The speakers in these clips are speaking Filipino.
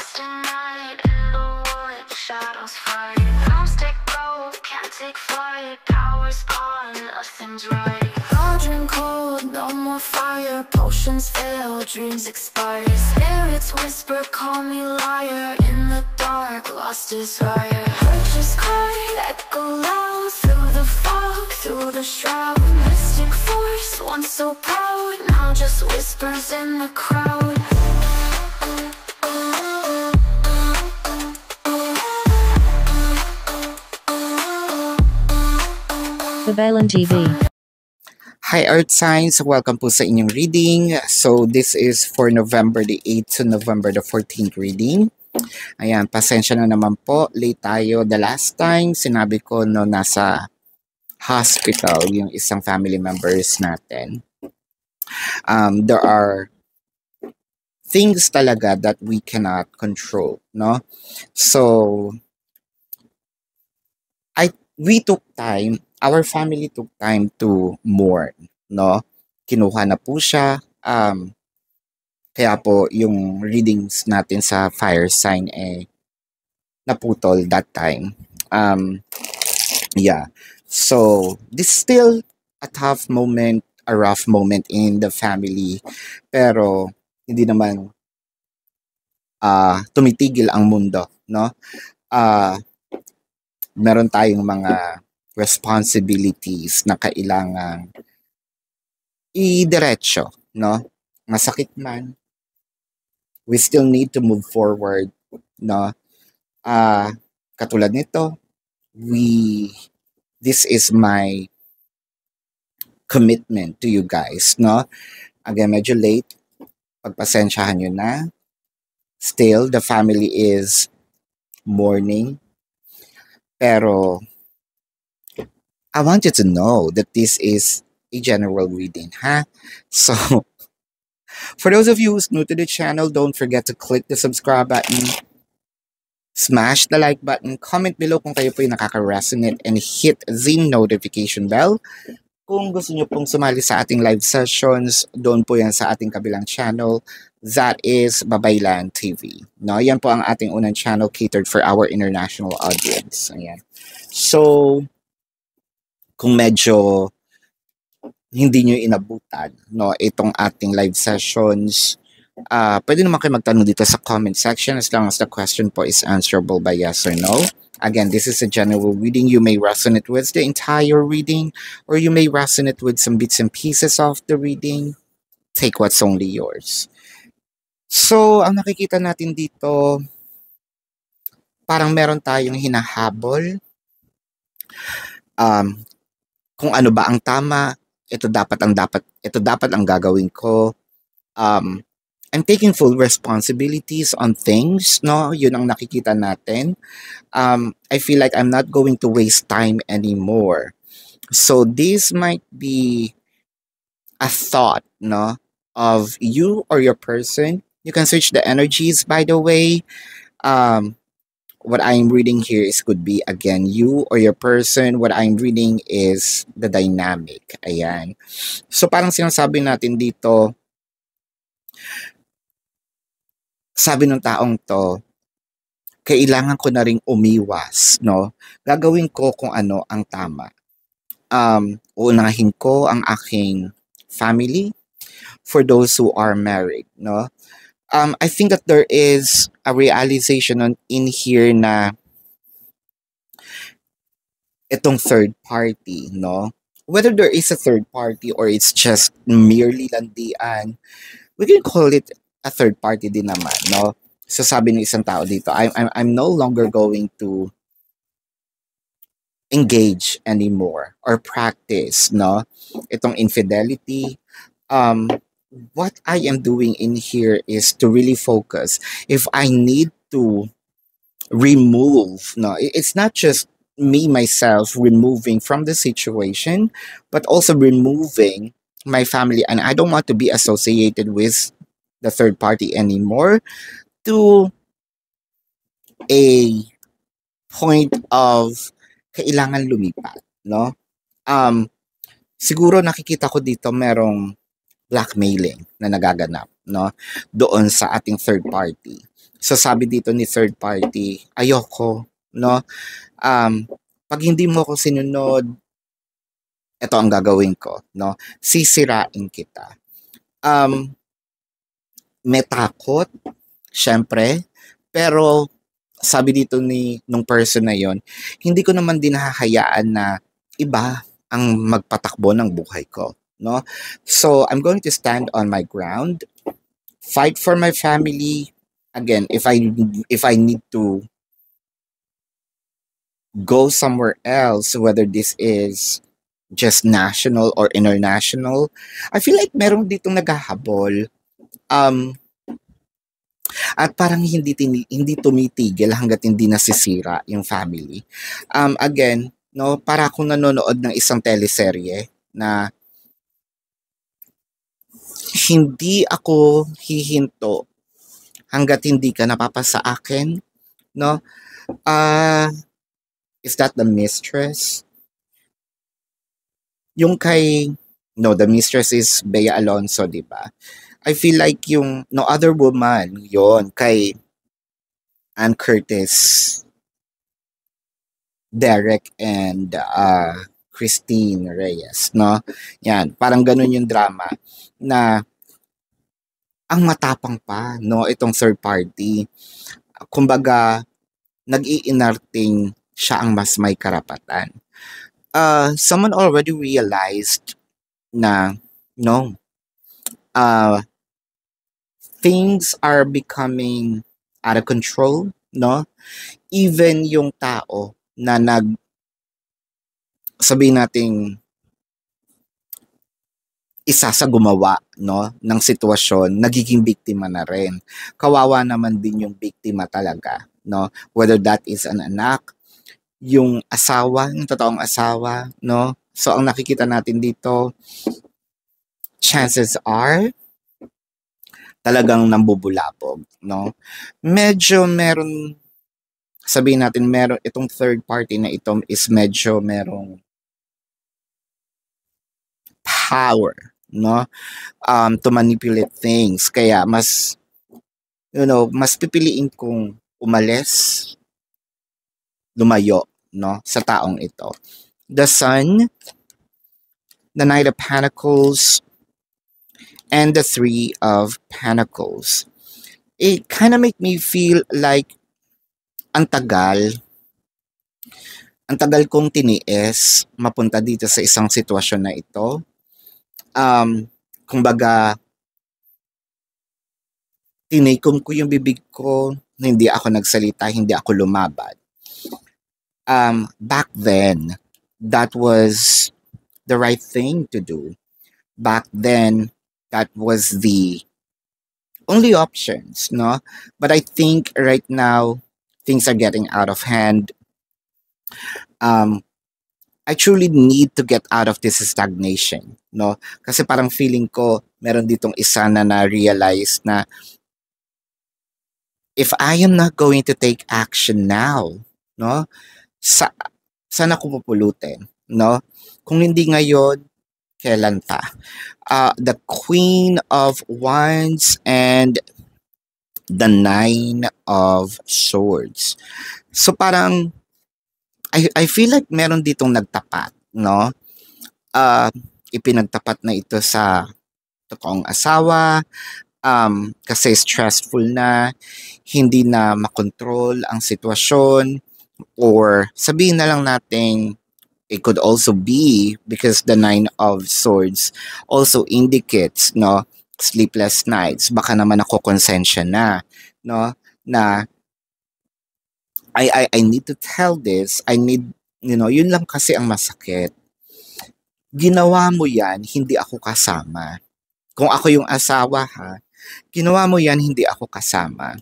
lost in night, in the wood, shadows fight. Arms take gold, can't take flight. Power's gone, nothing's right. Cauldron cold, no more fire. Potions fail, dreams expire. Spirits whisper, call me liar. In the dark, lost desire. Purchase cry, echo loud. Through the fog, through the shroud. Mystic force, once so proud, now just whispers in the crowd. Babalan TV. Hi Earth Signs! Welcome po sa inyong reading. So this is for November the 8th to November the 14th reading. Ayan, pasensya na naman po. Late tayo. The last time, sinabi ko no nasa hospital yung isang family members natin. There are things talaga that we cannot control, no? So, we took time, our family took time to mourn, no? Kinuha na po siya. Kaya po yung readings natin sa fire sign naputol that time. Yeah. So, this is still a tough moment, a rough moment in the family. Pero, hindi naman tumitigil ang mundo, no? Meron tayong mga responsibilities na kailangang idiretso, no? Masakit man, we still need to move forward, no? Katulad nito, this is my commitment to you guys, no? Again, medyo late, pagpasensyahan nyo na. Still, the family is mourning. Pero, I want you to know that this is a general reading, ha? So, for those of you who's new to the channel, don't forget to click the subscribe button, smash the like button, comment below kung kayo po yung nakaka-resonate, and hit the notification bell. Kung gusto nyo pong sumali sa ating live sessions, doon po yan sa ating kabilang channel. That is Babaylan TV. No, yan po ang ating unang channel catered for our international audience. Ayan. So, kung medyo hindi nyo inabutan, no, itong ating live sessions, pwede naman kayo magtanong dito sa comment section as long as the question po is answerable by yes or no. Again, this is a general reading. You may resonate with the entire reading or you may resonate with some bits and pieces of the reading. Take what's only yours. So, ang nakikita natin dito, parang meron tayong hinahabol. Kung ano ba ang tama, ito dapat ang gagawin ko. I'm taking full responsibilities on things, no? Yun ang nakikita natin. I feel like I'm not going to waste time anymore. So this might be a thought, no, of you or your person. You can switch the energies, by the way. What I'm reading here could be, again, you or your person. What I'm reading is the dynamic. Ayan. So, parang sinasabi natin dito, sabi ng taong to, kailangan ko na ring umiwas, no? Gagawin ko kung ano ang tama. Uunahin ko ang aking family for those who are married, no? I think that there is a realization in here na itong third party, no? Whether there is a third party or it's just merely landian, we can call it a third party din naman, no? So sabi ng isang tao dito, I'm no longer going to engage anymore or practice, no? Itong infidelity. What I am doing in here is to really focus. If I need to remove, no, it's not just me, myself, removing from the situation, but also removing my family. And I don't want to be associated with the third party anymore to a point of kailangan lumipat, no? Siguro nakikita ko dito merong blackmailing na nagaganap, no, doon sa ating third party. So sabi dito ni third party, ayoko, no? Pag hindi mo ako sinunod, ito ang gagawin ko, no? Sisirain kita. May takot, syempre, pero sabi dito nung person na yon, hindi ko naman din hahayaan na iba ang magpatakbo ng buhay ko, no? So I'm going to stand on my ground, fight for my family. Again, if I need to go somewhere else, whether this is just national or international, I feel like meron ditong naghahabol. At parang hindi tumitigil hangga't hindi nasisira yung family. Again, no, para akong nanonood ng isang teleserye na hindi ako hihinto hangga't hindi ka napapasa akin, no? Is that The Mistress? Yung kay, no, The Mistress is Bea Alonso, di ba? I feel like yung No Other Woman, yon kay Ann Curtis, Derek, and Christine Reyes, no? Yan, parang ganun yung drama na ang matapang pa, no, itong third party. Kumbaga, nag-iinarting siya ang mas may karapatan. Someone already realized na, no, things are becoming out of control, no? Even yung tao na sabihin nating isa sa gumawa, no, ng sitwasyon, nagiging biktima na rin. Kawawa naman din yung biktima talaga, no? Whether that is an anak, yung asawa, yung totoong asawa, no? So ang nakikita natin dito, chances are talagang nambubulabog, no? Medyo meron, sabihin natin meron, itong third party na ito is medyo merong power, no? To manipulate things. Kaya mas, mas pipiliin kong umalis, lumayo, no, sa taong ito. The Sun, the Knight of Pentacles, and the Three of Pentacles. It kind of make me feel like ang tagal kong tiniis mapunta dito sa isang sitwasyon na ito. Kumbaga, tinikom ko yung bibig ko, hindi ako nagsalita, hindi ako lumaban. Back then, that was the right thing to do. Back then, that was the only options, no? But I think right now, things are getting out of hand. I truly need to get out of this stagnation, no? Kasi parang feeling ko, meron ditong isa na na-realize na if I am not going to take action now, no? Saan ako pupulutin, no? Kung hindi ngayon, kailan pa? The Queen of Wands and the Nine of Swords. So parang I feel like meron ditong nagtapat, no? Ipinagtapat na ito sa totoong asawa, kasi stressful na, hindi na makontrol ang sitwasyon, or sabihin na lang natin, it could also be because the Nine of Swords also indicates, no, sleepless nights. Baka naman ako konsensya na, no, na I need to tell this. I need, yun lang kasi ang masakit. Ginawa mo yan, hindi ako kasama. Kung ako yung asawa, ha, ginawa mo yan, hindi ako kasama.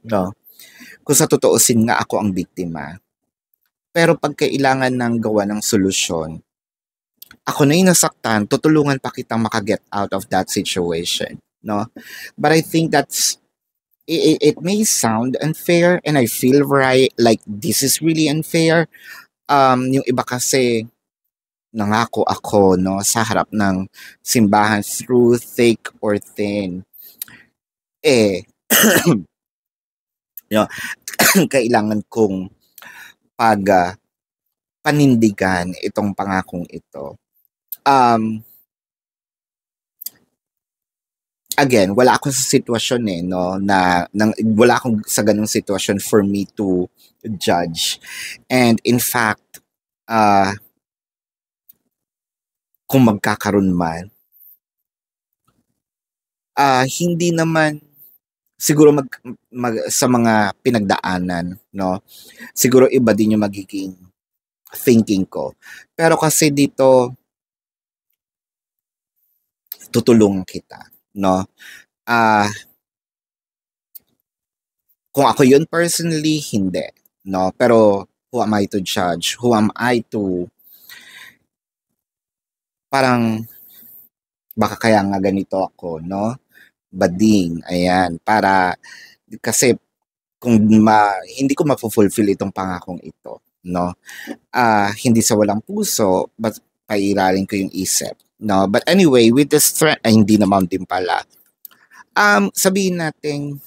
No? Kung sa totoosin nga, ako ang biktima. Pero pag kailangan ng gawa ng solusyon, ako na yung nasaktan, tutulungan pa kitang makaget out of that situation. No? But I think it may sound unfair, and I feel right, like this is really unfair. Yung iba kasi, nangako ako, no, sa harap ng simbahan through thick or thin. You know, kailangan kong panindigan itong pangakong ito. Again, wala ako sa sitwasyon no, wala akong sa ganung sitwasyon for me to judge. And in fact, kung magkakaroon man, hindi naman siguro sa mga pinagdaanan, no? Siguro iba din yung magiging thinking ko. Pero kasi dito, tutulungan kita, no? Kung ako yun personally, hindi, no? Pero who am I to judge? Who am I to parang baka kaya nga ganito ako, no? Bading, ayan, para kasi kung hindi ko mapufulfill itong pangakong ito, no? Hindi sa walang puso, but pairalin ko yung isip, no? But anyway, with the strength, hindi naman din pala. Sabihin natin,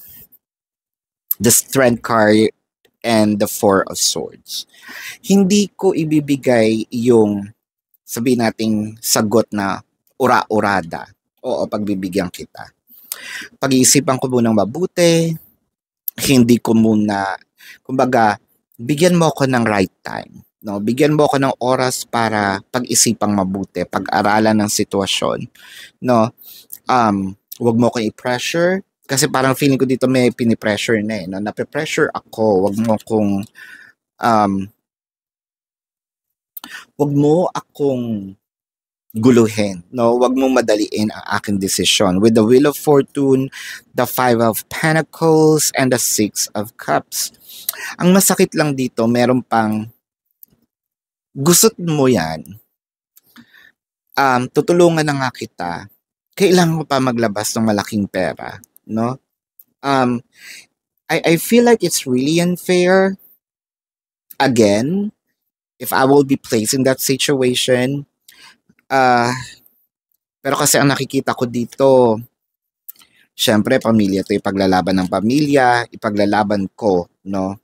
the strength card and the Four of Swords. Hindi ko ibibigay yung, sabihin natin, sagot na ura-urada. Oo, pagbibigyan kita. Pag-iisipan ko munang mabuti, hindi ko muna, kumbaga, bigyan mo ako ng right time. No? Bigyan mo ako ng oras para pag-isipang mabuti, pag-aralan ng sitwasyon. No? Wag mo akong i-pressure, kasi parang feeling ko dito may pinipressure na no? Nape-pressure ako, wag mo akong guluhin, no? Wag mong madaliin ang aking desisyon. With the Wheel of Fortune, the Five of Pentacles, and the Six of Cups. Ang masakit lang dito, meron pang gusot mo yan. Tutulungan na nga kita. Kailangan mo pa maglabas ng malaking pera, no? I feel like it's really unfair. Again, if I will be placed in that situation, pero kasi ang nakikita ko dito, syempre pamilya to, ipaglalaban ng pamilya, ipaglalaban ko, no?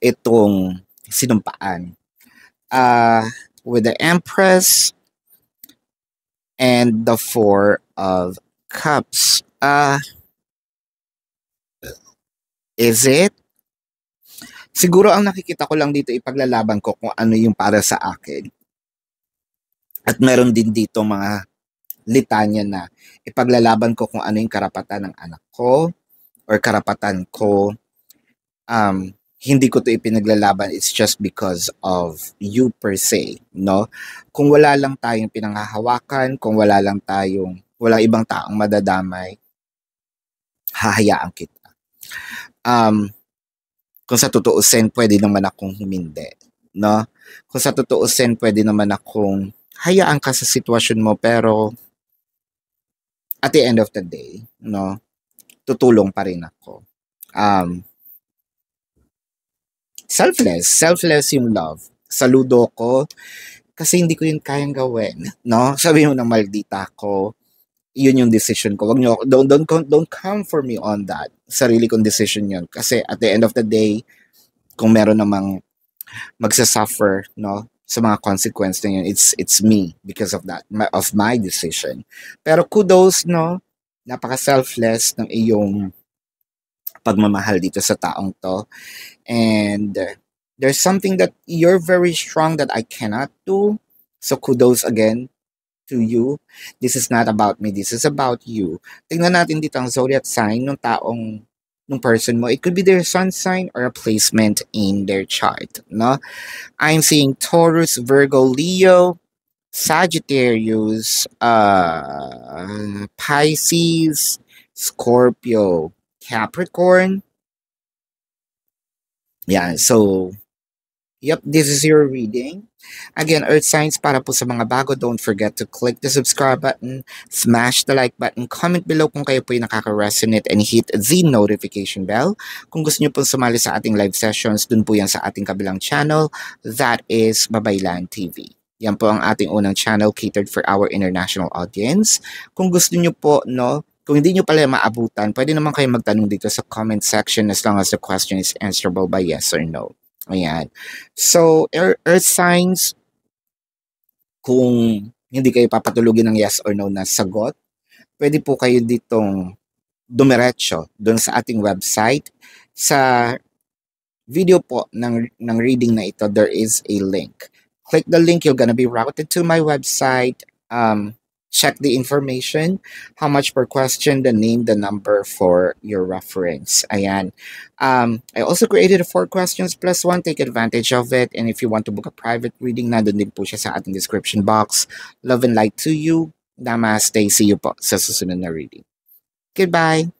Itong sinumpaan. With the Empress and the Four of Cups. Is it? Siguro ang nakikita ko lang dito, ipaglalaban ko kung ano yung para sa akin. At meron din dito mga litanya na ipaglalaban ko kung ano yung karapatan ng anak ko or karapatan ko. Hindi ko to ipinaglalaban, it's just because of you per se, no? Kung wala lang tayong pinanghahawakan, kung walang ibang taong madadamay, hahayaan kita. Kung sa tutuusin, pwede naman akong humindi, no? Kung sa tutuusin, pwede naman akong hayaan ka sa sitwasyon mo, pero at the end of the day, no, tutulong pa rin ako. Selfless yung love. Saludo ko kasi hindi ko yun kayang gawin, no? Sabi mo na maldita ko, yun yung decision ko. Wag niyo, don't come for me on that. Sarili kong decision yun. Kasi at the end of the day, kung meron namang magsasuffer, no, sa mga consequence na yun, it's me because of that, of my decision. Pero kudos, no, napaka-selfless ng iyong pagmamahal dito sa taong to. And there's something that you're very strong that I cannot do. So kudos again to you. This is not about me. This is about you. Tingnan natin dito ang zodiac sign ng person mo. It could be their sun sign or a placement in their chart, no? I'm seeing Taurus, Virgo, Leo, Sagittarius, Pisces, Scorpio, Capricorn. Yeah, so yep, this is your reading. Again, Earth signs, para po sa mga bago, don't forget to click the subscribe button, smash the like button, comment below kung kayo po yung nakaka-resonate, and hit the notification bell. Kung gusto nyo po sumali sa ating live sessions, dun po yan sa ating kabilang channel, that is Babaylan TV. Yan po ang ating unang channel catered for our international audience. Kung gusto nyo po, no, Kung hindi nyo pala maabutan, pwede naman kayo magtanong dito sa comment section as long as the question is answerable by yes or no. Ayan. So, earth signs, kung hindi kayo papatulugin ng yes or no na sagot, pwede po kayo ditong dumiretso doon sa ating website. Sa video po ng reading na ito, there is a link. Click the link, you're gonna be routed to my website. Check the information, how much per question, the name, the number for your reference. Ayan. I also created a 4 questions plus 1. Take advantage of it. And if you want to book a private reading, nandun din po siya sa ating description box. Love and light to you. Namaste. See you po sa susunod na reading. Goodbye.